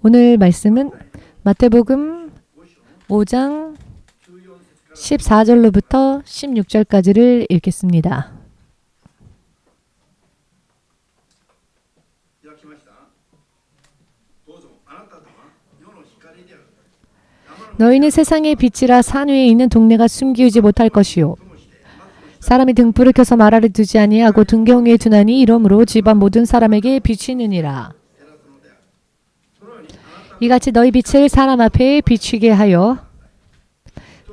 오늘 말씀은 마태복음 5장 14절로부터 16절까지를 읽겠습니다. 너희는 세상의 빛이라 산 위에 있는 동네가 숨기우지 못할 것이요 사람이 등불을 켜서 말 아래 두지 아니하고 등경 위에 두나니 이러므로 집안 모든 사람에게 비치느니라. 이같이 너희 빛을 사람 앞에 비추게 하여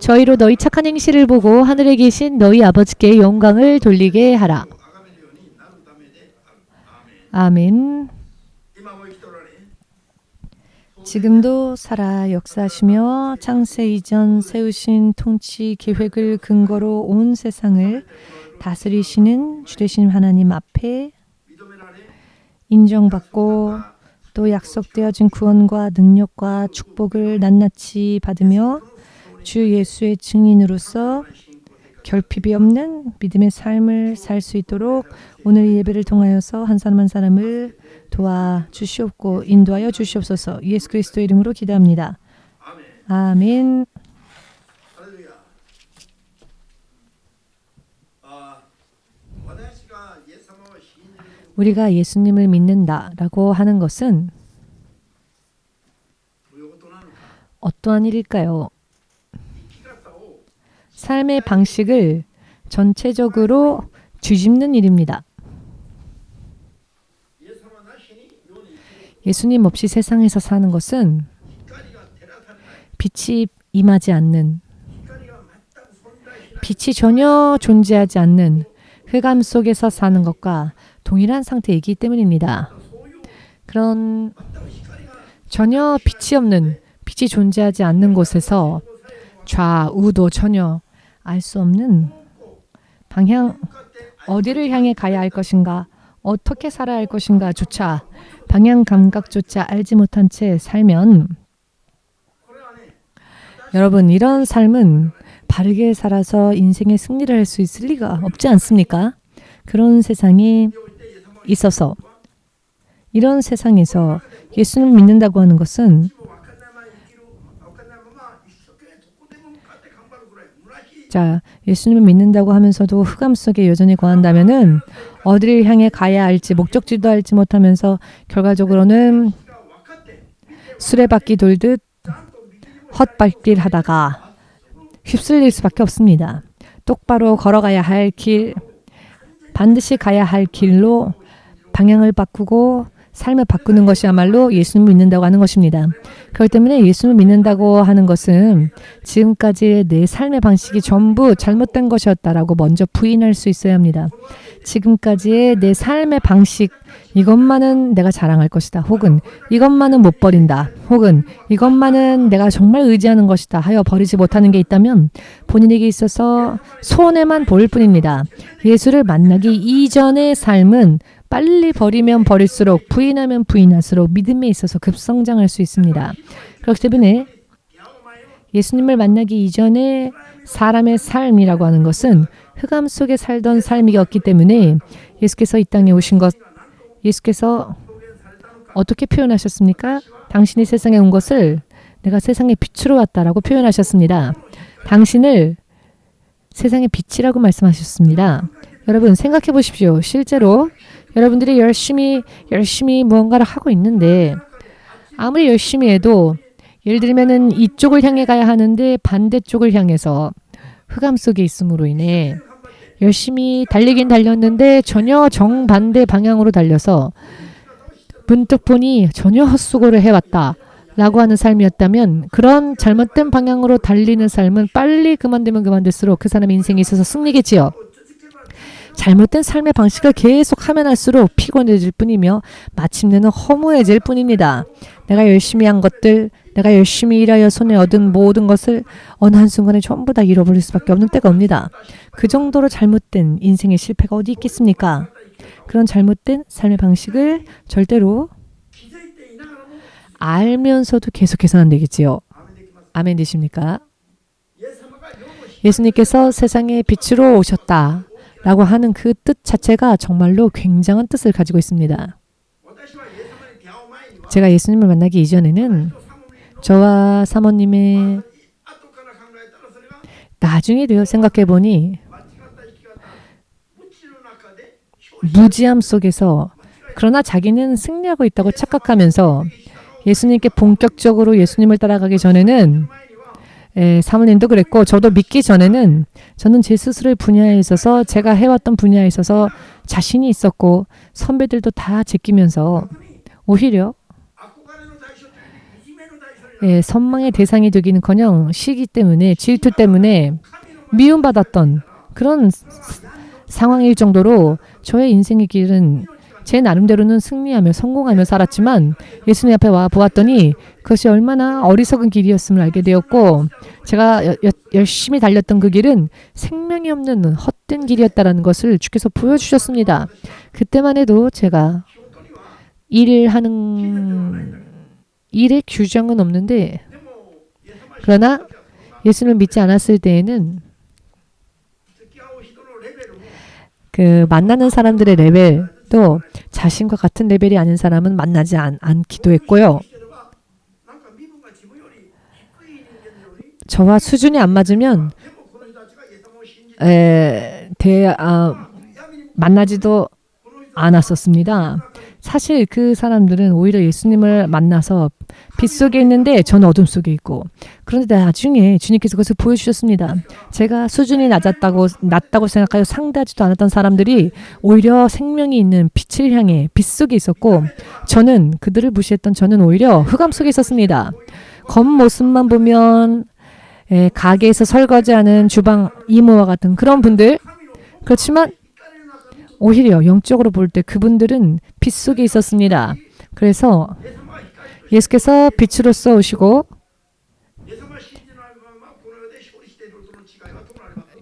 저희로 너희 착한 행실을 보고 하늘에 계신 너희 아버지께 영광을 돌리게 하라. 아멘. 지금도 살아 역사하시며 창세 이전 세우신 통치 계획을 근거로 온 세상을 다스리시는 주되신 하나님 앞에 인정받고 또 약속되어진 구원과 능력과 축복을 낱낱이 받으며 주 예수의 증인으로서 결핍이 없는 믿음의 삶을 살 수 있도록 오늘 이 예배를 통하여서 한 사람 한 사람을 도와주시옵고 인도하여 주시옵소서. 예수 그리스도의 이름으로 기도합니다. 아멘. 우리가 예수님을 믿는다라고 하는 것은 어떠한 일일까요? 삶의 방식을 전체적으로 뒤집는 일입니다. 예수님 없이 세상에서 사는 것은 빛이 임하지 않는, 빛이 전혀 존재하지 않는 흑암 속에서 사는 것과 동일한 상태이기 때문입니다. 그런 전혀 빛이 없는, 빛이 존재하지 않는 곳에서 좌우도 전혀 알 수 없는 방향, 어디를 향해 가야 할 것인가, 어떻게 살아야 할 것인가 조차 방향 감각조차 알지 못한 채 살면 여러분 이런 삶은 바르게 살아서 인생의 승리를 할 수 있을 리가 없지 않습니까? 그런 세상에 있어서 이런 세상에서 예수님을 믿는다고 하는 것은 자, 예수님을 믿는다고 하면서도 흑암 속에 여전히 거한다면은 어디를 향해 가야 할지 목적지도 알지 못하면서 결과적으로는 수레바퀴 돌듯 헛발길 하다가 휩쓸릴 수밖에 없습니다. 똑바로 걸어가야 할 길, 반드시 가야 할 길로 방향을 바꾸고 삶을 바꾸는 것이야말로 예수님을 믿는다고 하는 것입니다. 그렇기 때문에 예수님을 믿는다고 하는 것은 지금까지의 내 삶의 방식이 전부 잘못된 것이었다라고 먼저 부인할 수 있어야 합니다. 지금까지의 내 삶의 방식, 이것만은 내가 자랑할 것이다. 혹은 이것만은 못 버린다. 혹은 이것만은 내가 정말 의지하는 것이다 하여 버리지 못하는 게 있다면 본인에게 있어서 손해만 보일 뿐입니다. 예수를 만나기 이전의 삶은 빨리 버리면 버릴수록 부인하면 부인할수록 믿음에 있어서 급성장할 수 있습니다. 그렇기 때문에 예수님을 만나기 이전에 사람의 삶이라고 하는 것은 흑암 속에 살던 삶이었기 때문에 예수께서 이 땅에 오신 것, 예수께서 어떻게 표현하셨습니까? 당신이 세상에 온 것을 내가 세상의 빛으로 왔다라고 표현하셨습니다. 당신을 세상의 빛이라고 말씀하셨습니다. 여러분 생각해 보십시오. 실제로 여러분들이 열심히 무언가를 하고 있는데 아무리 열심히 해도 예를 들면은 이쪽을 향해 가야 하는데 반대쪽을 향해서 흑암 속에 있음으로 인해 열심히 달리긴 달렸는데 전혀 정반대 방향으로 달려서 문득 보니 전혀 헛수고를 해왔다 라고 하는 삶이었다면 그런 잘못된 방향으로 달리는 삶은 빨리 그만두면 그만둘수록 그 사람의 인생에 있어서 승리겠지요. 잘못된 삶의 방식을 계속 하면 할수록 피곤해질 뿐이며 마침내는 허무해질 뿐입니다. 내가 열심히 한 것들, 내가 열심히 일하여 손에 얻은 모든 것을 어느 한순간에 전부 다 잃어버릴 수밖에 없는 때가 옵니다. 그 정도로 잘못된 인생의 실패가 어디 있겠습니까? 그런 잘못된 삶의 방식을 절대로 알면서도 계속해서는 안 되겠지요. 아멘 되십니까? 예수님께서 세상의 빛으로 오셨다 라고 하는 그 뜻 자체가 정말로 굉장한 뜻을 가지고 있습니다. 제가 예수님을 만나기 이전에는 저와 사모님의 나중에 되어 생각해 보니 무지함 속에서 그러나 자기는 승리하고 있다고 착각하면서 예수님께 본격적으로 예수님을 따라가기 전에는 사모님도 그랬고 저도 믿기 전에는 저는 제 스스로의 분야에 있어서 제가 해왔던 분야에 있어서 자신이 있었고 선배들도 다 제끼면서 오히려 선망의 대상이 되기는커녕 시기 때문에 질투 때문에 미움받았던 그런 상황일 정도로 저의 인생의 길은 제 나름대로는 승리하며 성공하며 살았지만 예수님 앞에 와 보았더니 그것이 얼마나 어리석은 길이었음을 알게 되었고 제가 열심히 달렸던 그 길은 생명이 없는 헛된 길이었다는 것을 주께서 보여주셨습니다. 그때만 해도 제가 일에 규정은 없는데 그러나 예수님을 믿지 않았을 때에는 그 만나는 사람들의 레벨도 자신과 같은 레벨이 아닌 사람은 만나지 않기도 했고요. 저와 수준이 안 맞으면 만나지도 않았었습니다. 사실 그 사람들은 오히려 예수님을 만나서 빛 속에 있는데 저는 어둠 속에 있고 그런데 나중에 주님께서 그것을 보여주셨습니다. 제가 수준이 낮다고 생각하여 상대하지도 않았던 사람들이 오히려 생명이 있는 빛을 향해 빛 속에 있었고 저는 그들을 무시했던 저는 오히려 흑암 속에 있었습니다. 겉모습만 보면 가게에서 설거지하는 주방 이모와 같은 그런 분들 그렇지만 오히려 영적으로 볼 때 그분들은 빛 속에 있었습니다. 그래서 예수께서 빛으로서 오시고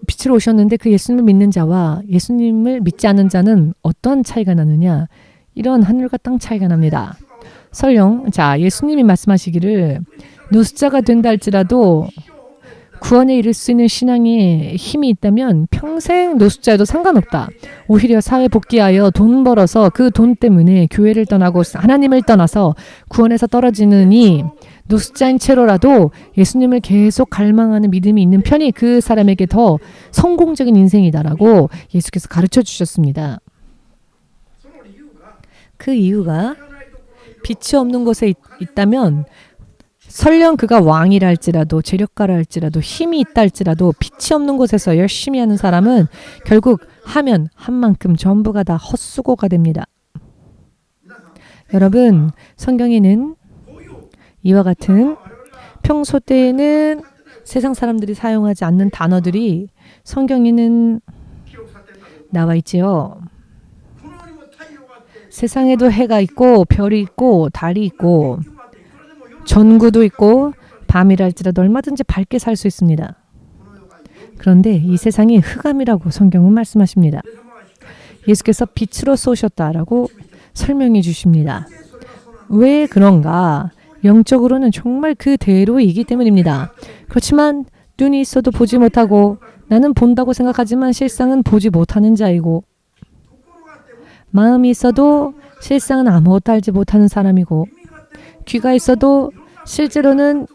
빛으로 오셨는데 그 예수님을 믿는 자와 예수님을 믿지 않는 자는 어떤 차이가 나느냐? 이런 하늘과 땅 차이가 납니다. 설령 예수님이 말씀하시기를 노숙자가 된다 할지라도 구원에 이를 수 있는 신앙에 힘이 있다면 평생 노숙자여도 상관없다. 오히려 사회 복귀하여 돈 벌어서 그 돈 때문에 교회를 떠나고 하나님을 떠나서 구원에서 떨어지느니 노숙자인 채로라도 예수님을 계속 갈망하는 믿음이 있는 편이 그 사람에게 더 성공적인 인생이다라고 예수께서 가르쳐 주셨습니다. 그 이유가 빛이 없는 곳에 있다면 설령 그가 왕이라 할지라도 재력가라 할지라도 힘이 있다 할지라도 빛이 없는 곳에서 열심히 하는 사람은 결국 하면 한 만큼 전부가 다 헛수고가 됩니다. 여러분, 성경에는 이와 같은 평소 때에는 세상 사람들이 사용하지 않는 단어들이 성경에는 나와 있지요. 세상에도 해가 있고 별이 있고 달이 있고 전구도 있고 밤이라 할지라도 얼마든지 밝게 살 수 있습니다. 그런데 이 세상이 흑암이라고 성경은 말씀하십니다. 예수께서 빛으로 쏘셨다라고 설명해 주십니다. 왜 그런가? 영적으로는 정말 그대로이기 때문입니다. 그렇지만 눈이 있어도 보지 못하고 나는 본다고 생각하지만 실상은 보지 못하는 자이고 마음이 있어도 실상은 아무것도 알지 못하는 사람이고 귀가 있어도 실제로는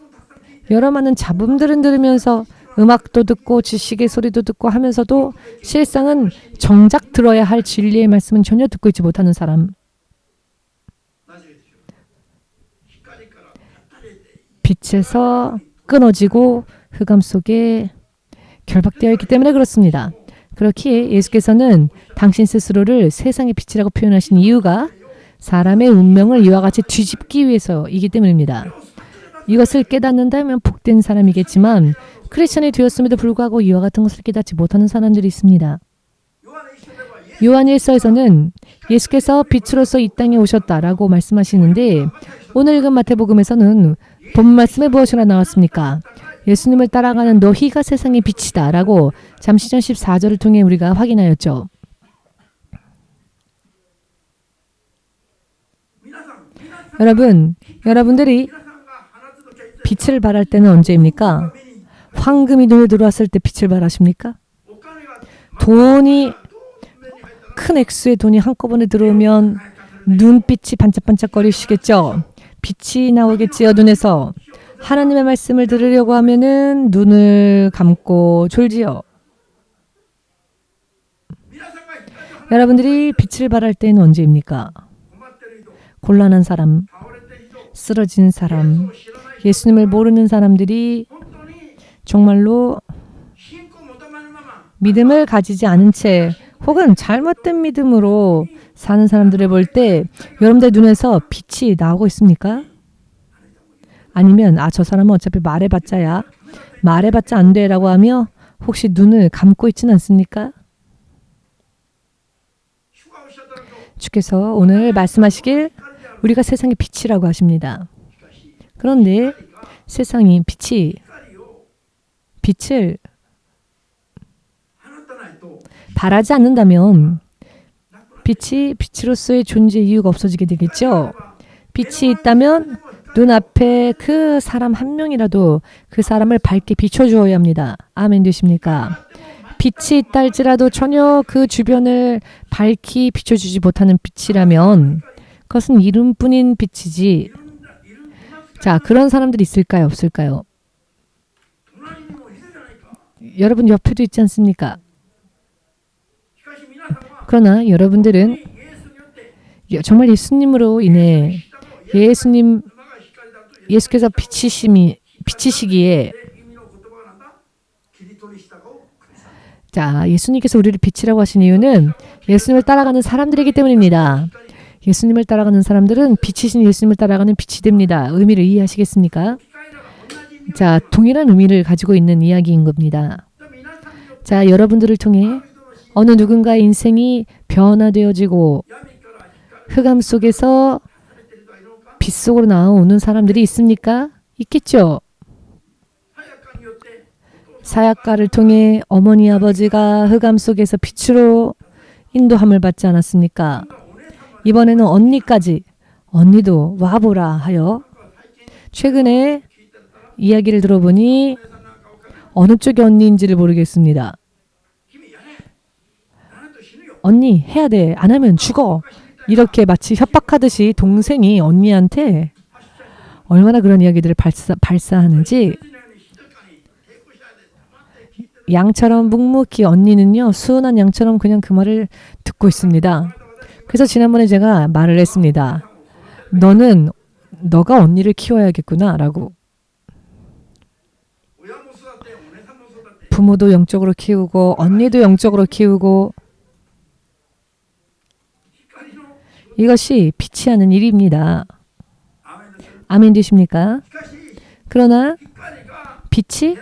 여러 많은 잡음들은 들으면서 음악도 듣고 지식의 소리도 듣고 하면서도 실상은 정작 들어야 할 진리의 말씀은 전혀 듣고 있지 못하는 사람. 빛에서 끊어지고 흑암 속에 결박되어 있기 때문에 그렇습니다. 그렇기에 예수께서는 당신 스스로를 세상의 빛이라고 표현하신 이유가 사람의 운명을 이와 같이 뒤집기 위해서이기 때문입니다. 이것을 깨닫는다면 복된 사람이겠지만 크리스천이 되었음에도 불구하고 이와 같은 것을 깨닫지 못하는 사람들이 있습니다. 요한 1서에서는 예수께서 빛으로서 이 땅에 오셨다라고 말씀하시는데 오늘 읽은 마태복음에서는 본 말씀에 무엇이라 나왔습니까? 예수님을 따라가는 너희가 세상의 빛이다 라고 잠시 전 14절을 통해 우리가 확인하였죠. 여러분들이 빛을 발할 때는 언제입니까? 황금이 눈에 들어왔을 때 빛을 발하십니까? 큰 액수의 돈이 한꺼번에 들어오면 눈빛이 반짝반짝거리시겠죠? 빛이 나오겠지요. 눈에서 하나님의 말씀을 들으려고 하면은 눈을 감고 졸지요. 여러분들이 빛을 발할 때는 언제입니까? 곤란한 사람, 쓰러진 사람, 예수님을 모르는 사람들이 정말로 믿음을 가지지 않은 채 혹은 잘못된 믿음으로 사는 사람들을 볼 때 여러분들 눈에서 빛이 나오고 있습니까? 아니면 저 사람은 어차피 말해봤자야. 말해봤자 안 돼라고 하며 혹시 눈을 감고 있지는 않습니까? 주께서 오늘 말씀하시길 우리가 세상의 빛이라고 하십니다. 그런데 세상이 빛을 바라지 않는다면 빛이 빛으로서의 존재 이유가 없어지게 되겠죠. 빛이 있다면 눈앞에 그 사람 한 명이라도 그 사람을 밝게 비춰주어야 합니다. 아멘 되십니까? 빛이 있다 할지라도 전혀 그 주변을 밝히 비춰주지 못하는 빛이라면 그것은 이름뿐인 빛이지. 자, 그런 사람들이 있을까요? 없을까요? 여러분 옆에도 있지 않습니까? 그러나 여러분들은 정말 예수님으로 인해 예수께서 빛이시기에 자, 예수님께서 우리를 빛이라고 하신 이유는 예수님을 따라가는 사람들이기 때문입니다. 예수님을 따라가는 사람들은 빛이신 예수님을 따라가는 빛이 됩니다. 의미를 이해하시겠습니까? 자, 동일한 의미를 가지고 있는 이야기인 겁니다. 자, 여러분들을 통해 어느 누군가의 인생이 변화되어지고 흑암 속에서 빛 속으로 나오는 사람들이 있습니까? 있겠죠. 사약가를 통해 어머니 아버지가 흑암 속에서 빛으로 인도함을 받지 않았습니까? 이번에는 언니도 와보라 하여 최근에 이야기를 들어보니 어느 쪽의 언니인지를 모르겠습니다. 언니 해야 돼. 안 하면 죽어. 이렇게 마치 협박하듯이 동생이 언니한테 얼마나 그런 이야기들을 발사하는지 양처럼 묵묵히 언니는요. 수은한 양처럼 그냥 그 말을 듣고 있습니다. 그래서 지난번에 제가 말을 했습니다. 너가 언니를 키워야겠구나 라고. 부모도 영적으로 키우고 언니도 영적으로 키우고 이것이 빛이 하는 일입니다. 아멘 되십니까? 그러나 빛이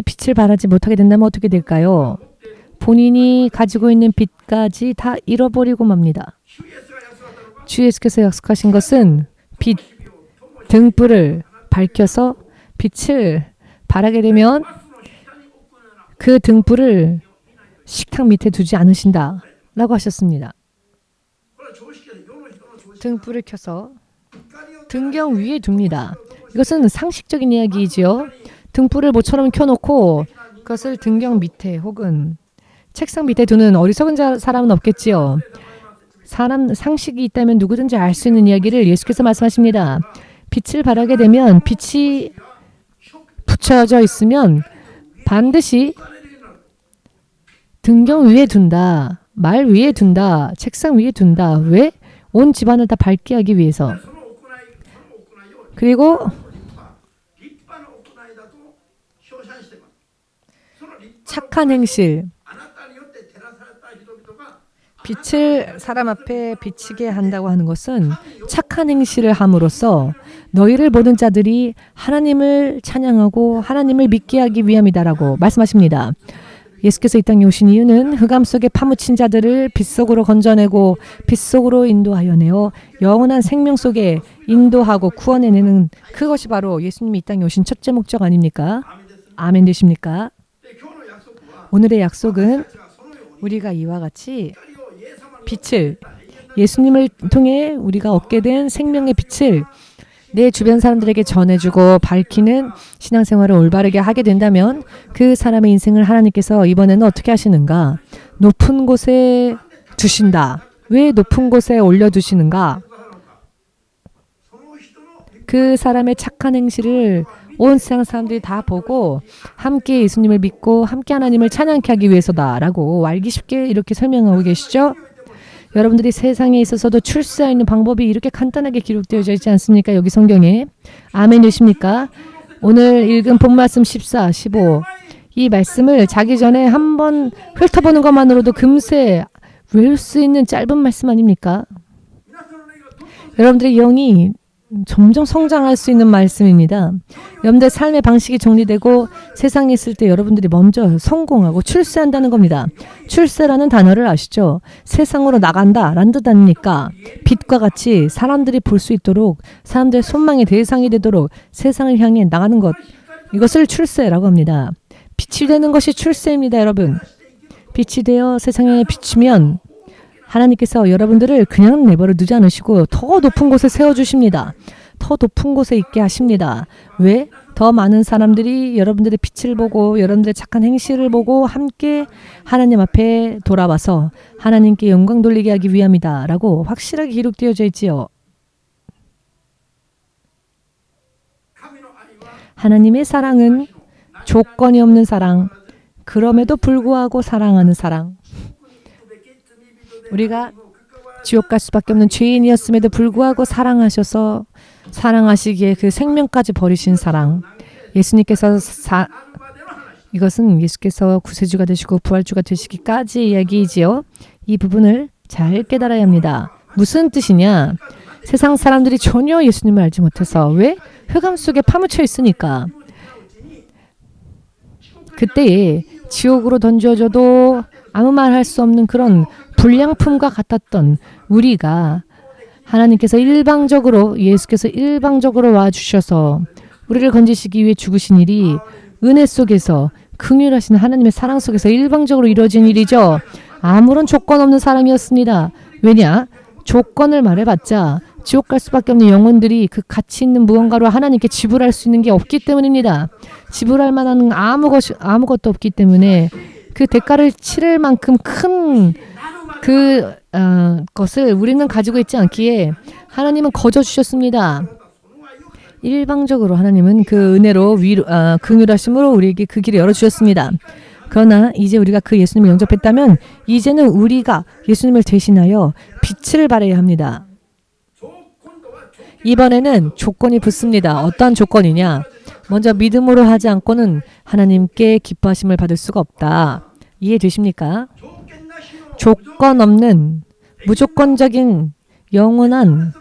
빛을 발하지 못하게 된다면 어떻게 될까요? 본인이 가지고 있는 빛까지 다 잃어버리고 맙니다. 주 예수께서 약속하신 것은 빛, 등불을 밝혀서 빛을 발하게 되면 그 등불을 식탁 밑에 두지 않으신다 라고 하셨습니다. 등불을 켜서 등경 위에 둡니다. 이것은 상식적인 이야기이지요. 등불을 모처럼 켜놓고 그것을 등경 밑에 혹은 책상 밑에 두는 어리석은 사람은 없겠지요. 사람 상식이 있다면 누구든지 알 수 있는 이야기를 예수께서 말씀하십니다. 빛을 발하게 되면 빛이 붙여져 있으면 반드시 등경 위에 둔다. 말 위에 둔다. 책상 위에 둔다. 왜? 온 집안을 다 밝게 하기 위해서. 그리고 착한 행실. 빛을 사람 앞에 비치게 한다고 하는 것은 착한 행실을 함으로써 너희를 보는 자들이 하나님을 찬양하고 하나님을 믿게 하기 위함이다라고 말씀하십니다. 예수께서 이 땅에 오신 이유는 흑암 속에 파묻힌 자들을 빛 속으로 건져내고 빛 속으로 인도하여 내어 영원한 생명 속에 인도하고 구원해내는 그것이 바로 예수님이 이 땅에 오신 첫째 목적 아닙니까? 아멘 되십니까? 오늘의 약속은 우리가 이와 같이 빛을 예수님을 통해 우리가 얻게 된 생명의 빛을 내 주변 사람들에게 전해주고 밝히는 신앙생활을 올바르게 하게 된다면 그 사람의 인생을 하나님께서 이번에는 어떻게 하시는가? 높은 곳에 두신다. 왜 높은 곳에 올려두시는가? 그 사람의 착한 행실을 온 세상 사람들이 다 보고 함께 예수님을 믿고 함께 하나님을 찬양케 하기 위해서다라고 알기 쉽게 이렇게 설명하고 계시죠. 여러분들이 세상에 있어서도 출세할 있는 방법이 이렇게 간단하게 기록되어 있지 않습니까? 여기 성경에. 아멘 되십니까? 오늘 읽은 본 말씀 14, 15 이 말씀을 자기 전에 한번 훑어보는 것만으로도 금세 외울 수 있는 짧은 말씀 아닙니까? 여러분들의 영이 점점 성장할 수 있는 말씀입니다. 여러분들의 삶의 방식이 정리되고 세상에 있을 때 여러분들이 먼저 성공하고 출세한다는 겁니다. 출세라는 단어를 아시죠? 세상으로 나간다라는 뜻 아닙니까? 빛과 같이 사람들이 볼 수 있도록 사람들의 손망의 대상이 되도록 세상을 향해 나가는 것 이것을 출세라고 합니다. 빛이 되는 것이 출세입니다. 여러분. 빛이 되어 세상에 비치면 하나님께서 여러분들을 그냥 내버려 두지 않으시고 더 높은 곳에 세워주십니다. 더 높은 곳에 있게 하십니다. 왜? 더 많은 사람들이 여러분들의 빛을 보고 여러분들의 착한 행실을 보고 함께 하나님 앞에 돌아와서 하나님께 영광 돌리게 하기 위함이다 라고 확실하게 기록되어져 있지요. 하나님의 사랑은 조건이 없는 사랑, 그럼에도 불구하고 사랑하는 사랑. 우리가 지옥 갈 수밖에 없는 죄인이었음에도 불구하고 사랑하셔서 사랑하시기에 그 생명까지 버리신 사랑. 예수님께서 이것은 예수께서 구세주가 되시고 부활주가 되시기까지 이야기이지요. 이 부분을 잘 깨달아야 합니다. 무슨 뜻이냐? 세상 사람들이 전혀 예수님을 알지 못해서 왜? 흑암 속에 파묻혀 있으니까. 그때에 지옥으로 던져져도 아무 말 할 수 없는 그런 불량품과 같았던 우리가 하나님께서 예수께서 일방적으로 와주셔서 우리를 건지시기 위해 죽으신 일이 은혜 속에서 긍휼하신 하나님의 사랑 속에서 일방적으로 이루어진 일이죠. 아무런 조건 없는 사람이었습니다. 왜냐? 조건을 말해봤자 지옥 갈 수밖에 없는 영혼들이 그 가치 있는 무언가로 하나님께 지불할 수 있는 게 없기 때문입니다. 지불할 만한 아무것도 없기 때문에 그 대가를 치를 만큼 큰 것을 우리는 가지고 있지 않기에 하나님은 거저 주셨습니다. 일방적으로 하나님은 그 은혜로 긍휼하심으로 우리에게 그 길을 열어주셨습니다. 그러나 이제 우리가 그 예수님을 영접했다면 이제는 우리가 예수님을 대신하여 빛을 발해야 합니다. 이번에는 조건이 붙습니다. 어떠한 조건이냐? 먼저 믿음으로 하지 않고는 하나님께 기뻐하심을 받을 수가 없다. 이해되십니까? 조건 없는 무조건적인 영원한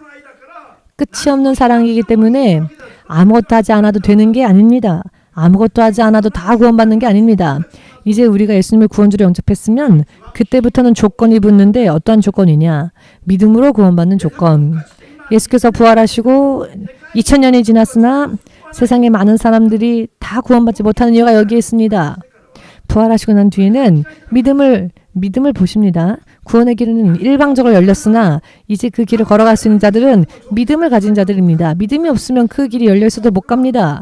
끝이 없는 사랑이기 때문에 아무것도 하지 않아도 되는 게 아닙니다. 아무것도 하지 않아도 다 구원받는 게 아닙니다. 이제 우리가 예수님을 구원주로 영접했으면 그때부터는 조건이 붙는데 어떠한 조건이냐? 믿음으로 구원받는 조건. 예수께서 부활하시고 2000년이 지났으나 세상에 많은 사람들이 다 구원받지 못하는 이유가 여기에 있습니다. 부활하시고 난 뒤에는 믿음을 보십니다. 구원의 길은 일방적으로 열렸으나 이제 그 길을 걸어갈 수 있는 자들은 믿음을 가진 자들입니다. 믿음이 없으면 그 길이 열려 있어도 못 갑니다.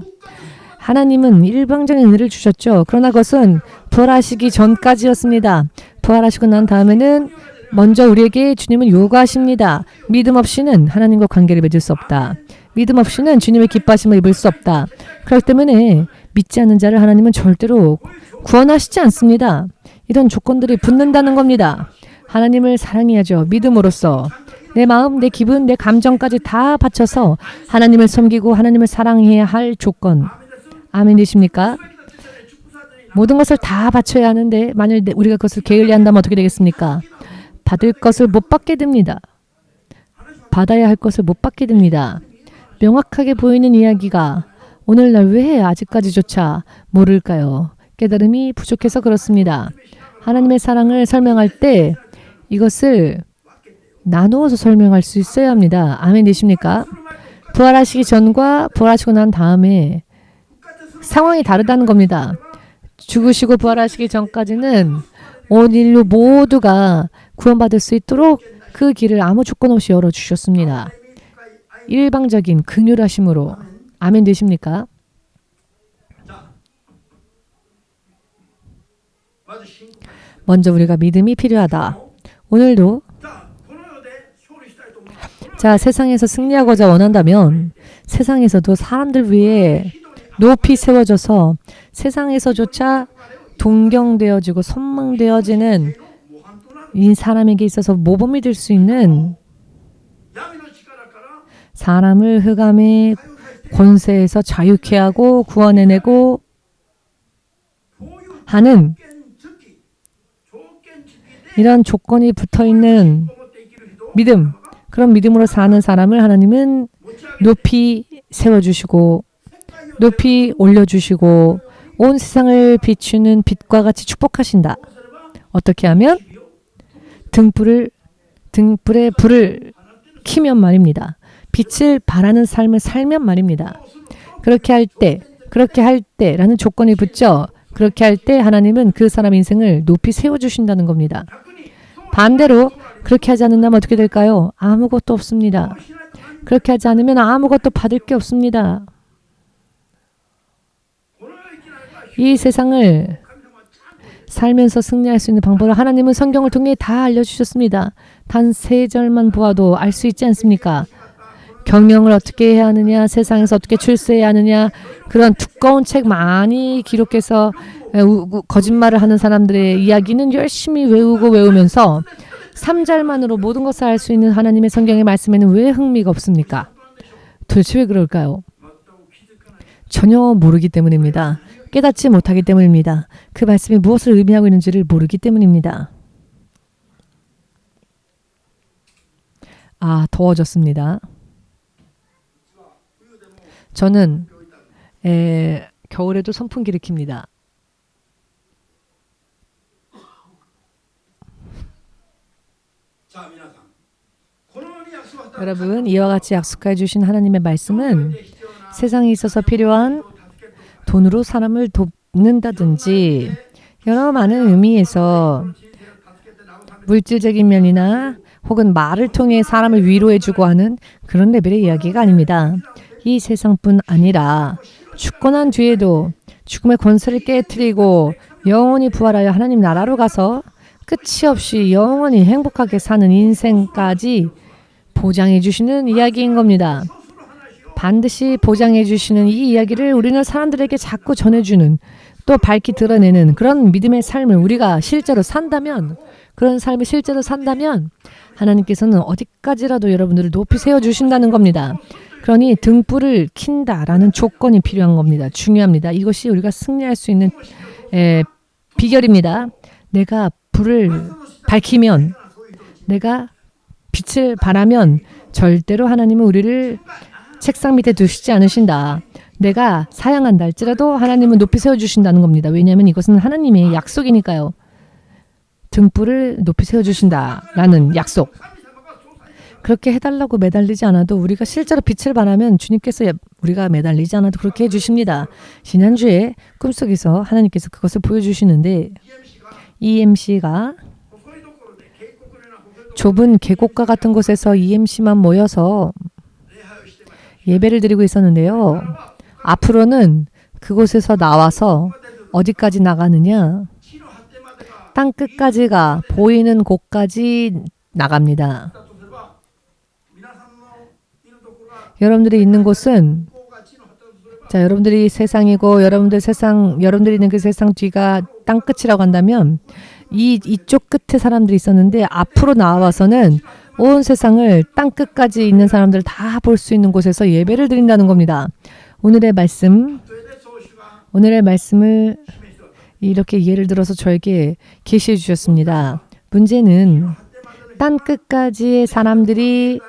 하나님은 일방적인 은혜를 주셨죠. 그러나 그것은 부활하시기 전까지였습니다. 부활하시고 난 다음에는 먼저 우리에게 주님은 요구하십니다. 믿음 없이는 하나님과 관계를 맺을 수 없다. 믿음 없이는 주님의 기뻐하심을 입을 수 없다. 그렇기 때문에 믿지 않는 자를 하나님은 절대로 구원하시지 않습니다. 이런 조건들이 붙는다는 겁니다. 하나님을 사랑해야죠. 믿음으로써 내 마음, 내 기분, 내 감정까지 다 바쳐서 하나님을 섬기고 하나님을 사랑해야 할 조건. 아멘 되십니까? 모든 것을 다 바쳐야 하는데 만일 우리가 그것을 게을리한다면 어떻게 되겠습니까? 받을 것을 못 받게 됩니다. 받아야 할 것을 못 받게 됩니다. 명확하게 보이는 이야기가 오늘날 왜 아직까지조차 모를까요? 깨달음이 부족해서 그렇습니다. 하나님의 사랑을 설명할 때 이것을 나누어서 설명할 수 있어야 합니다. 아멘 되십니까? 부활하시기 전과 부활하시고 난 다음에 상황이 다르다는 겁니다. 죽으시고 부활하시기 전까지는 온 인류 모두가 구원받을 수 있도록 그 길을 아무 조건 없이 열어주셨습니다. 일방적인 긍휼하심으로. 아멘 되십니까? 먼저 우리가 믿음이 필요하다. 오늘도 자, 세상에서 승리하고자 원한다면 세상에서도 사람들 위해 높이 세워져서 세상에서조차 동경되어지고 선망되어지는 이 사람에게 있어서 모범이 될 수 있는 사람을 흑암의 권세에서 자유케 하고 구원해내고 하는 이런 조건이 붙어있는 믿음, 그런 믿음으로 사는 사람을 하나님은 높이 세워주시고 높이 올려주시고 온 세상을 비추는 빛과 같이 축복하신다. 어떻게 하면? 등불에 불을 켜면 말입니다. 빛을 발하는 삶을 살면 말입니다. 그렇게 할 때라는 조건이 붙죠. 그렇게 할 때 하나님은 그 사람 인생을 높이 세워주신다는 겁니다. 반대로 그렇게 하지 않는다면 어떻게 될까요? 아무것도 없습니다. 그렇게 하지 않으면 아무것도 받을 게 없습니다. 이 세상을 살면서 승리할 수 있는 방법을 하나님은 성경을 통해 다 알려주셨습니다. 단 3절만 보아도 알 수 있지 않습니까? 경영을 어떻게 해야 하느냐, 세상에서 어떻게 출세해야 하느냐, 그런 두꺼운 책 많이 기록해서 거짓말을 하는 사람들의 이야기는 열심히 외우면서 3절만으로 모든 것을 알 수 있는 하나님의 성경의 말씀에는 왜 흥미가 없습니까? 도대체 왜 그럴까요? 전혀 모르기 때문입니다. 깨닫지 못하기 때문입니다. 그 말씀이 무엇을 의미하고 있는지를 모르기 때문입니다. 더워졌습니다. 저는 겨울에도 선풍기를 킵니다. 여러분, 이와 같이 약속해 주신 하나님의 말씀은 세상에 있어서 필요한 돈으로 사람을 돕는다든지 여러 많은 의미에서 물질적인 면이나 혹은 말을 통해 사람을 위로해주고 하는 그런 레벨의 이야기가 아닙니다. 이 세상뿐 아니라 죽고 난 뒤에도 죽음의 권세를 깨뜨리고 영원히 부활하여 하나님 나라로 가서 끝이 없이 영원히 행복하게 사는 인생까지 보장해 주시는 이야기인 겁니다. 반드시 보장해 주시는 이 이야기를 우리는 사람들에게 자꾸 전해주는, 또 밝히 드러내는 그런 믿음의 삶을 우리가 실제로 산다면, 그런 삶을 실제로 산다면 하나님께서는 어디까지라도 여러분들을 높이 세워주신다는 겁니다. 그러니 등불을 킨다라는 조건이 필요한 겁니다. 중요합니다. 이것이 우리가 승리할 수 있는 비결입니다. 내가 불을 밝히면, 내가 빛을 발하면 절대로 하나님은 우리를 책상 밑에 두시지 않으신다. 내가 사양한다 할지라도 하나님은 높이 세워주신다는 겁니다. 왜냐하면 이것은 하나님의 약속이니까요. 등불을 높이 세워주신다라는 약속. 그렇게 해달라고 매달리지 않아도 우리가 실제로 빛을 발하면 주님께서 우리가 매달리지 않아도 그렇게 해주십니다. 지난주에 꿈속에서 하나님께서 그것을 보여주시는데 EMC가 좁은 계곡가 같은 곳에서 EMC만 모여서 예배를 드리고 있었는데요. 앞으로는 그곳에서 나와서 어디까지 나가느냐? 땅 끝까지가 보이는 곳까지 나갑니다. 여러분들이 있는 곳은 여러분들이 세상이고 여러분들이 있는 그 세상 뒤가 땅 끝이라고 한다면 이쪽 끝에 사람들이 있었는데 앞으로 나와서는 온 세상을 땅 끝까지 있는 사람들을 다 볼 수 있는 곳에서 예배를 드린다는 겁니다. 오늘의 말씀을 이렇게 예를 들어서 저에게 계시해 주셨습니다. 문제는 땅 끝까지의 사람들이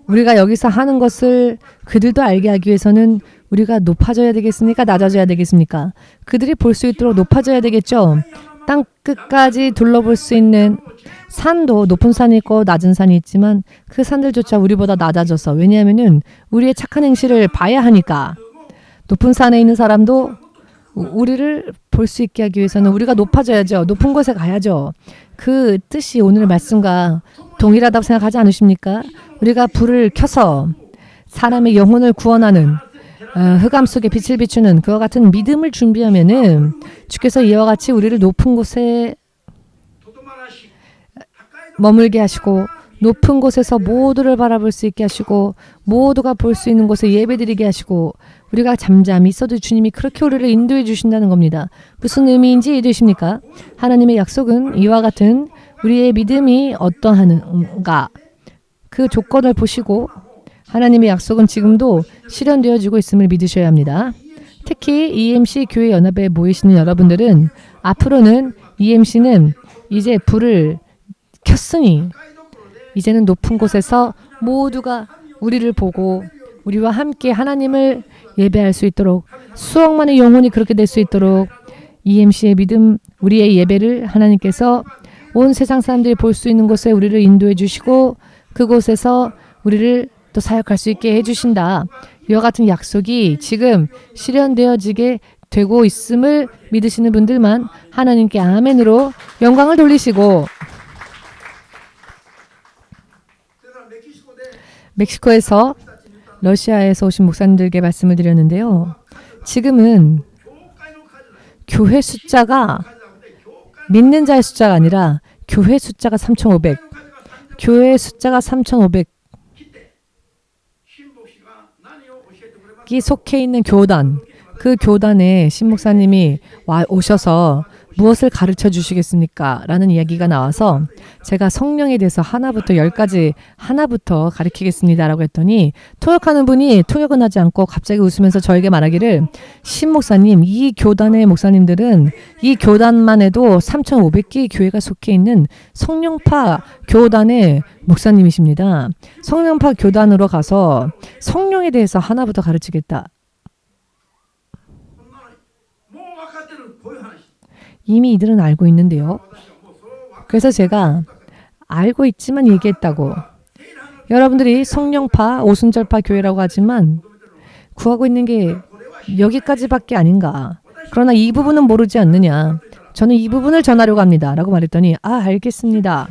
우리가 여기서 하는 것을 그들도 알게 하기 위해서는 우리가 높아져야 되겠습니까? 낮아져야 되겠습니까? 그들이 볼 수 있도록 높아져야 되겠죠? 땅 끝까지 둘러볼 수 있는 산도 높은 산이 있고 낮은 산이 있지만 그 산들조차 우리보다 낮아져서, 왜냐하면 우리의 착한 행실을 봐야 하니까. 높은 산에 있는 사람도 우리를 볼 수 있게 하기 위해서는 우리가 높아져야죠. 높은 곳에 가야죠. 그 뜻이 오늘 말씀과 동일하다고 생각하지 않으십니까? 우리가 불을 켜서 사람의 영혼을 구원하는 흑암 속에 빛을 비추는 그와 같은 믿음을 준비하면은 주께서 이와 같이 우리를 높은 곳에 머물게 하시고 높은 곳에서 모두를 바라볼 수 있게 하시고 모두가 볼 수 있는 곳에 예배드리게 하시고 우리가 잠잠히 있어도 주님이 그렇게 우리를 인도해 주신다는 겁니다. 무슨 의미인지 이해되십니까? 하나님의 약속은 이와 같은 우리의 믿음이 어떠한가 그 조건을 보시고 하나님의 약속은 지금도 실현되어지고 있음을 믿으셔야 합니다. 특히 EMC 교회 연합에 모이시는 여러분들은 앞으로는 EMC는 이제 불을 켰으니 이제는 높은 곳에서 모두가 우리를 보고 우리와 함께 하나님을 예배할 수 있도록 수억만의 영혼이 그렇게 될 수 있도록 EMC의 믿음, 우리의 예배를 하나님께서 온 세상 사람들이 볼 수 있는 곳에 우리를 인도해 주시고 그곳에서 우리를 또 사역할 수 있게 해주신다. 이와 같은 약속이 지금 실현되어지게 되고 있음을 믿으시는 분들만 하나님께 아멘으로 영광을 돌리시고 멕시코에서 러시아에서 오신 목사님들께 말씀을 드렸는데요. 지금은 교회 숫자가 믿는 자의 숫자가 아니라 교회 숫자가 3,500. 교회 숫자가 3,500이 속해 있는 교단. 그 교단에 신목사님이 오셔서 무엇을 가르쳐 주시겠습니까? 라는 이야기가 나와서 제가 성령에 대해서 하나부터 10까지 하나부터 가르치겠습니다. 라고 했더니 통역하는 분이 통역은 하지 않고 갑자기 웃으면서 저에게 말하기를 신목사님, 이 교단의 목사님들은 이 교단만 해도 3,500개 교회가 속해 있는 성령파 교단의 목사님이십니다. 성령파 교단으로 가서 성령에 대해서 하나부터 가르치겠다. 이미 이들은 알고 있는데요. 그래서 제가 알고 있지만 얘기했다고. 여러분들이 성령파, 오순절파 교회라고 하지만 구하고 있는 게 여기까지밖에 아닌가. 그러나 이 부분은 모르지 않느냐. 저는 이 부분을 전하려고 합니다. 라고 말했더니 알겠습니다.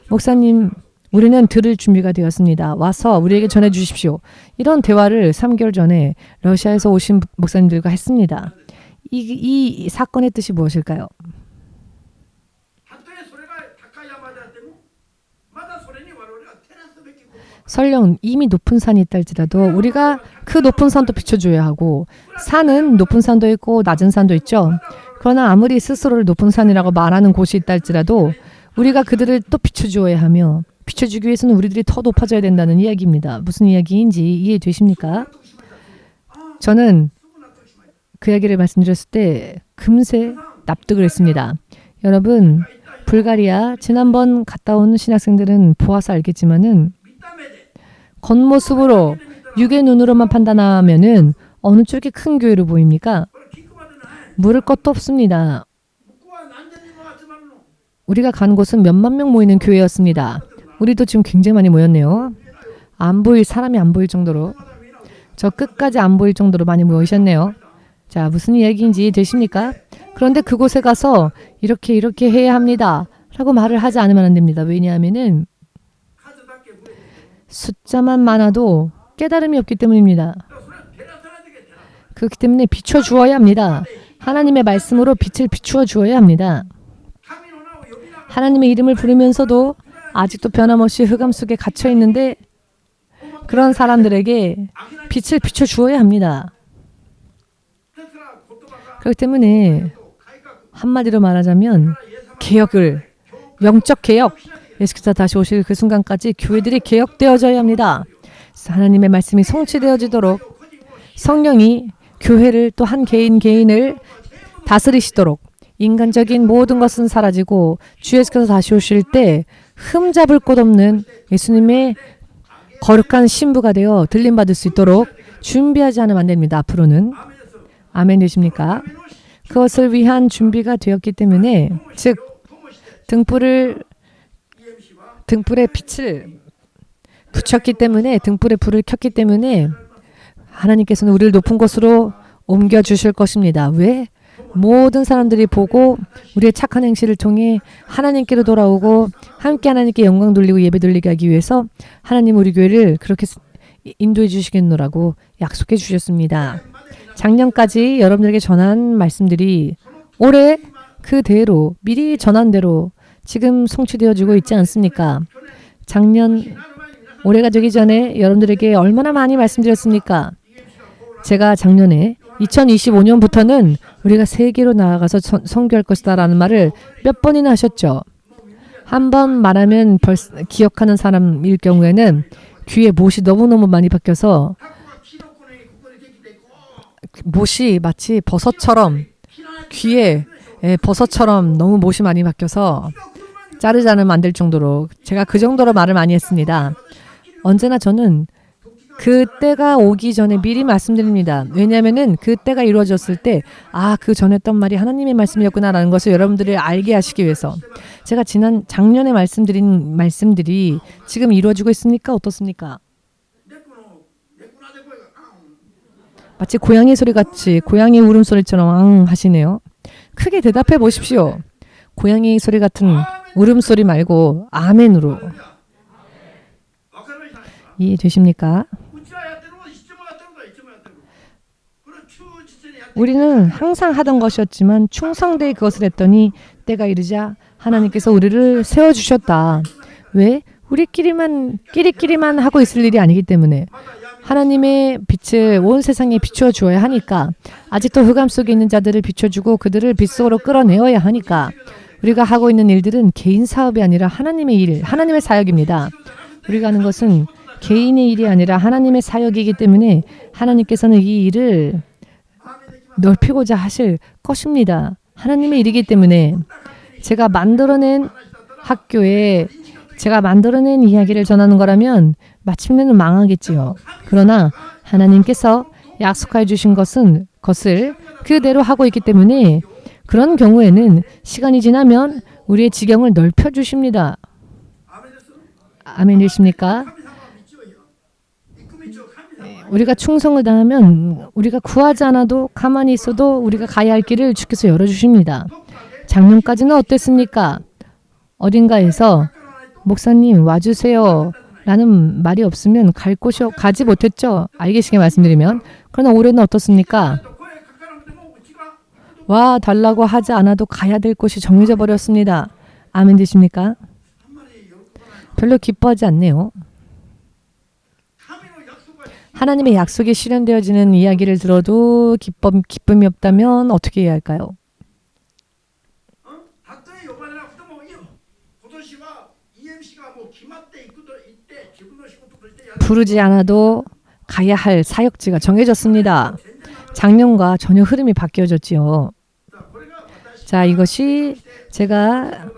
목사님, 우리는 들을 준비가 되었습니다. 와서 우리에게 전해 주십시오. 이런 대화를 3개월 전에 러시아에서 오신 목사님들과 했습니다. 이 사건의 뜻이 무엇일까요? 설령 이미 높은 산이 있다 할지라도 우리가 그 높은 산도 비춰줘야 하고 산은 높은 산도 있고 낮은 산도 있죠. 그러나 아무리 스스로를 높은 산이라고 말하는 곳이 있다 할지라도 우리가 그들을 또 비춰주어야 하며 비춰주기 위해서는 우리들이 더 높아져야 된다는 이야기입니다. 무슨 이야기인지 이해되십니까? 저는 그 이야기를 말씀드렸을 때 금세 납득을 했습니다. 여러분, 불가리아 지난번 갔다 온 신학생들은 보아서 알겠지만은 겉모습으로 육의 눈으로만 판단하면은 어느 쪽이 큰 교회로 보입니까? 물을 것도 없습니다. 우리가 간 곳은 몇만 명 모이는 교회였습니다. 우리도 지금 굉장히 많이 모였네요. 사람이 안 보일 정도로 저 끝까지 안 보일 정도로 많이 모이셨네요. 자, 무슨 이야기인지 되십니까? 그런데 그곳에 가서 이렇게 해야 합니다. 라고 말을 하지 않으면 안 됩니다. 왜냐하면은 숫자만 많아도 깨달음이 없기 때문입니다. 그렇기 때문에 비춰주어야 합니다. 하나님의 말씀으로 빛을 비추어 주어야 합니다. 하나님의 이름을 부르면서도 아직도 변함없이 흑암 속에 갇혀 있는데 그런 사람들에게 빛을 비춰 주어야 합니다. 그렇기 때문에 한마디로 말하자면 영적 개혁, 예수께서 다시 오실 그 순간까지 교회들이 개혁되어져야 합니다. 하나님의 말씀이 성취되어지도록 성령이 교회를 또 한 개인을 다스리시도록 인간적인 모든 것은 사라지고 주 예수께서 다시 오실 때 흠잡을 곳 없는 예수님의 거룩한 신부가 되어 들림받을 수 있도록 준비하지 않으면 안 됩니다. 앞으로는. 아멘 되십니까? 그것을 위한 준비가 되었기 때문에 즉 등불에 빛을 붙였기 때문에 등불에 불을 켰기 때문에 하나님께서는 우리를 높은 곳으로 옮겨주실 것입니다. 왜? 모든 사람들이 보고 우리의 착한 행실을 통해 하나님께로 돌아오고 함께 하나님께 영광 돌리고 예배 돌리게 하기 위해서 하나님 우리 교회를 그렇게 인도해 주시겠노라고 약속해 주셨습니다. 작년까지 여러분들에게 전한 말씀들이 올해 그대로 미리 전한 대로 지금 성취되어지고 있지 않습니까? 작년 올해가 되기 전에 여러분들에게 얼마나 많이 말씀드렸습니까? 제가 작년에 2025년부터는 우리가 세계로 나아가서 선교할 것이다 라는 말을 몇 번이나 하셨죠. 한 번 말하면 기억하는 사람일 경우에는 귀에 못이 너무너무 많이 박혀서 못이 마치 버섯처럼 귀에 버섯처럼 너무 못이 많이 박혀서 자르지 않으면 안 될 정도로 제가 그 정도로 말을 많이 했습니다. 언제나 저는 그 때가 오기 전에 미리 말씀드립니다. 왜냐하면은 그 때가 이루어졌을 때 그 전에 했던 말이 하나님의 말씀이었구나라는 것을 여러분들이 알게 하시기 위해서 제가 작년에 말씀드린 말씀들이 지금 이루어지고 있습니까? 어떻습니까? 마치 고양이 소리 같이 고양이 울음소리처럼 앙 하시네요. 크게 대답해 보십시오. 고양이 소리 같은 울음소리 말고 아멘으로. 이해되십니까? 우리는 항상 하던 것이었지만 충성되이 그것을 했더니 때가 이르자 하나님께서 우리를 세워주셨다. 왜? 끼리끼리만 하고 있을 일이 아니기 때문에 하나님의 빛을 온 세상에 비추어 주어야 하니까 아직도 흑암 속에 있는 자들을 비춰주고 그들을 빛 속으로 끌어내어야 하니까 우리가 하고 있는 일들은 개인 사업이 아니라 하나님의 일, 하나님의 사역입니다. 우리가 하는 것은 개인의 일이 아니라 하나님의 사역이기 때문에 하나님께서는 이 일을 넓히고자 하실 것입니다. 하나님의 일이기 때문에 제가 만들어낸 학교에 제가 만들어낸 이야기를 전하는 거라면 마침내는 망하겠지요. 그러나 하나님께서 약속해 주신 것을 그대로 하고 있기 때문에 그런 경우에는 시간이 지나면 우리의 지경을 넓혀 주십니다. 아멘이십니까? 우리가 충성을 다하면 우리가 구하지 않아도 가만히 있어도 우리가 가야 할 길을 주께서 열어주십니다. 작년까지는 어땠습니까? 어딘가에서 목사님 와주세요 라는 말이 없으면 갈 곳이 가지 못했죠. 알겠시게 말씀드리면. 그러나 올해는 어떻습니까? 와 달라고 하지 않아도 가야 될 곳이 정해져 버렸습니다. 아멘 되십니까? 별로 기뻐하지 않네요. 하나님의 약속이 실현되어지는 이야기를 들어도 기쁨이 없다면 어떻게 해야 할까요? 부르지 않아도 가야 할 사역지가 정해졌습니다. 작년과 전혀 흐름이 바뀌어졌지요. 자, 이것이 제가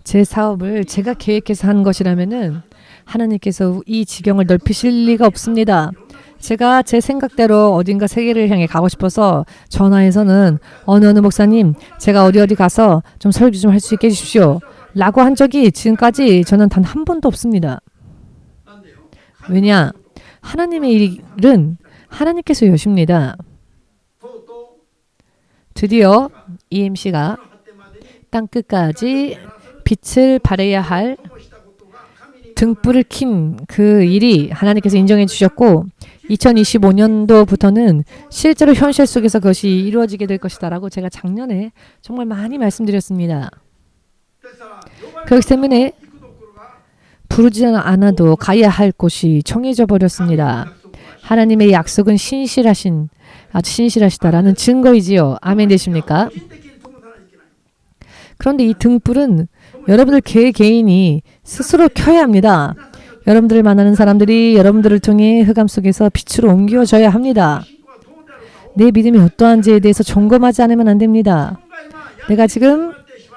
제 사업을 제가 계획해서 한 것이라면은 하나님께서 이 지경을 넓히실 리가 없습니다. 제가 제 생각대로 어딘가 세계를 향해 가고 싶어서 전화해서는 어느 목사님 제가 어디 가서 좀 설교 좀 할 수 있게 해주십시오 라고 한 적이 지금까지 저는 단 한 번도 없습니다. 왜냐? 하나님의 일은 하나님께서 여십니다. 드디어 EMC가 땅끝까지 빛을 발해야 할 등불을 킨 그 일이 하나님께서 인정해 주셨고 2025년도부터는 실제로 현실 속에서 그것이 이루어지게 될 것이다라고 제가 작년에 정말 많이 말씀드렸습니다. 그렇기 때문에 부르지 않아도 가야 할 곳이 정해져 버렸습니다. 하나님의 약속은 아주 신실하시다라는 증거이지요. 아멘 되십니까? 그런데 이 등불은 여러분들 개개인이 스스로 켜야 합니다. 여러분들을 만나는 사람들이 여러분들을 통해 흑암 속에서 빛으로 옮겨져야 합니다. 내 믿음이 어떠한지에 대해서 점검하지 않으면 안 됩니다. 내가 지금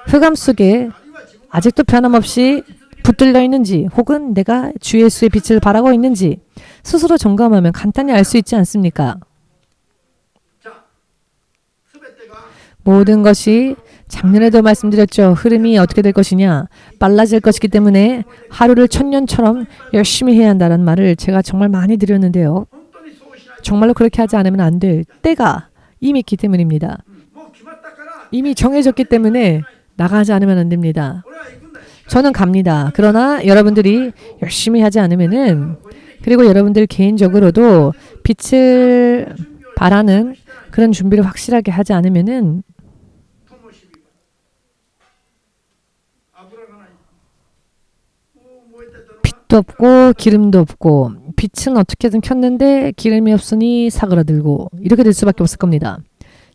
흑암 속에 아직도 변함없이 붙들려 있는지 혹은 내가 주 예수의 빛을 바라고 있는지 스스로 점검하면 간단히 알 수 있지 않습니까? 모든 것이 작년에도 말씀드렸죠. 흐름이 어떻게 될 것이냐. 빨라질 것이기 때문에 하루를 천년처럼 열심히 해야 한다는 말을 제가 정말 많이 드렸는데요. 정말로 그렇게 하지 않으면 안 될 때가 이미 있기 때문입니다. 이미 정해졌기 때문에 나가지 않으면 안 됩니다. 저는 갑니다. 그러나 여러분들이 열심히 하지 않으면은 그리고 여러분들 개인적으로도 빛을 바라는 그런 준비를 확실하게 하지 않으면은 빛도 없고 기름도 없고 빛은 어떻게든 켰는데 기름이 없으니 사그라들고 이렇게 될 수밖에 없을 겁니다.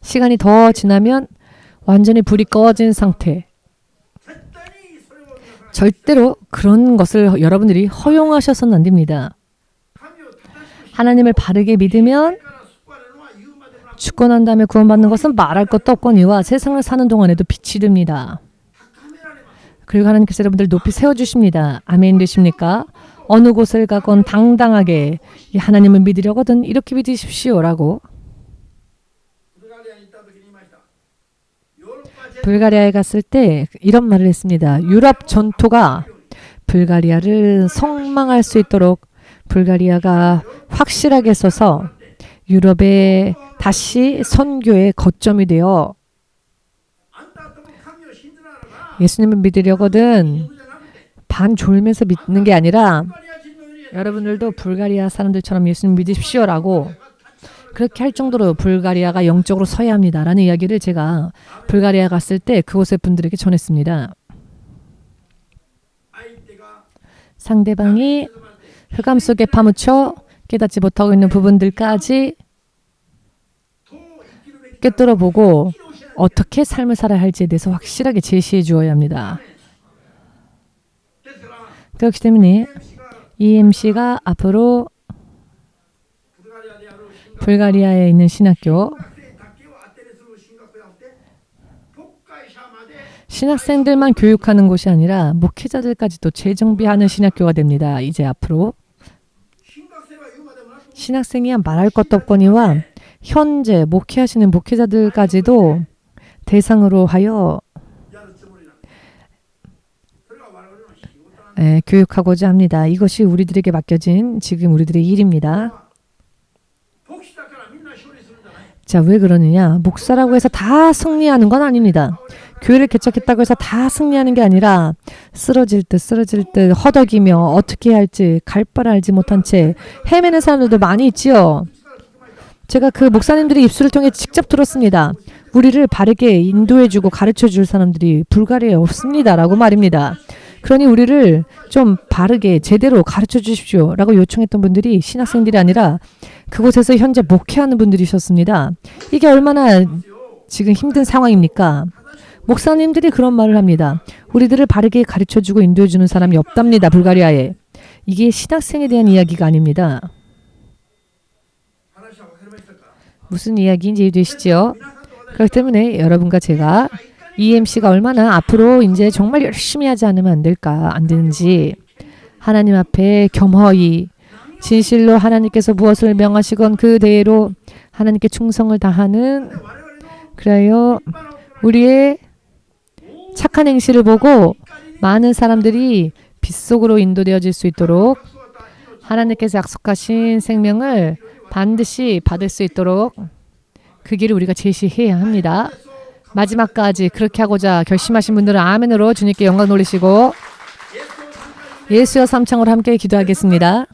시간이 더 지나면 완전히 불이 꺼진 상태. 절대로 그런 것을 여러분들이 허용하셔서는 안 됩니다. 하나님을 바르게 믿으면 죽고 난 다음에 구원받는 것은 말할 것도 없거니와 세상을 사는 동안에도 빛이 됩니다. 그리고 하나님께서 여러분들 높이 세워주십니다. 아멘 되십니까? 어느 곳을 가건 당당하게 하나님을 믿으려거든 이렇게 믿으십시오라고. 불가리아에 갔을 때 이런 말을 했습니다. 유럽 전토가 불가리아를 성망할 수 있도록 불가리아가 확실하게 서서 유럽에 다시 선교의 거점이 되어 예수님을 믿으려거든 반 졸면서 믿는 게 아니라 여러분들도 불가리아 사람들처럼 예수님 믿으십시오라고 그렇게 할 정도로 불가리아가 영적으로 서야 합니다라는 이야기를 제가 불가리아 갔을 때 그곳의 분들에게 전했습니다. 상대방이 흑암 속에 파묻혀 깨닫지 못하고 있는 부분들까지 꿰뚫어 보고 어떻게 삶을 살아야 할지에 대해서 확실하게 제시해 주어야 합니다. 그렇기 때문에 EMC가 앞으로 불가리아에 있는 신학교 신학생들만 교육하는 곳이 아니라 목회자들까지도 재정비하는 신학교가 됩니다. 이제 앞으로 신학생이야 말할 것도 없거니와 현재 목회하시는 목회자들까지도 대상으로 하여 교육하고자 합니다. 이것이 우리들에게 맡겨진 지금 우리들의 일입니다. 자, 왜 그러느냐? 목사라고 해서 다 승리하는 건 아닙니다. 교회를 개척했다고 해서 다 승리하는 게 아니라 쓰러질 듯 허덕이며 어떻게 해야 할지 갈 바를 알지 못한 채 헤매는 사람들도 많이 있지요. 제가 그 목사님들의 입술을 통해 직접 들었습니다. 우리를 바르게 인도해주고 가르쳐줄 사람들이 불가리아에 없습니다라고 말입니다. 그러니 우리를 좀 바르게 제대로 가르쳐 주십시오 라고 요청했던 분들이 신학생들이 아니라 그곳에서 현재 목회하는 분들이셨습니다. 이게 얼마나 지금 힘든 상황입니까? 목사님들이 그런 말을 합니다. 우리들을 바르게 가르쳐주고 인도해주는 사람이 없답니다. 불가리아에. 이게 신학생에 대한 이야기가 아닙니다. 무슨 이야기인지 이해되시죠? 그렇기 때문에 여러분과 제가 EMC가 얼마나 앞으로 이제 정말 열심히 하지 않으면 안 되는지 하나님 앞에 겸허히 진실로 하나님께서 무엇을 명하시건 그대로 하나님께 충성을 다하는 그래요. 우리의 착한 행실을 보고 많은 사람들이 빛 속으로 인도되어질 수 있도록 하나님께서 약속하신 생명을 반드시 받을 수 있도록 그 길을 우리가 제시해야 합니다. 마지막까지 그렇게 하고자 결심하신 분들은 아멘으로 주님께 영광 돌리시고 예수여 삼창으로 함께 기도하겠습니다.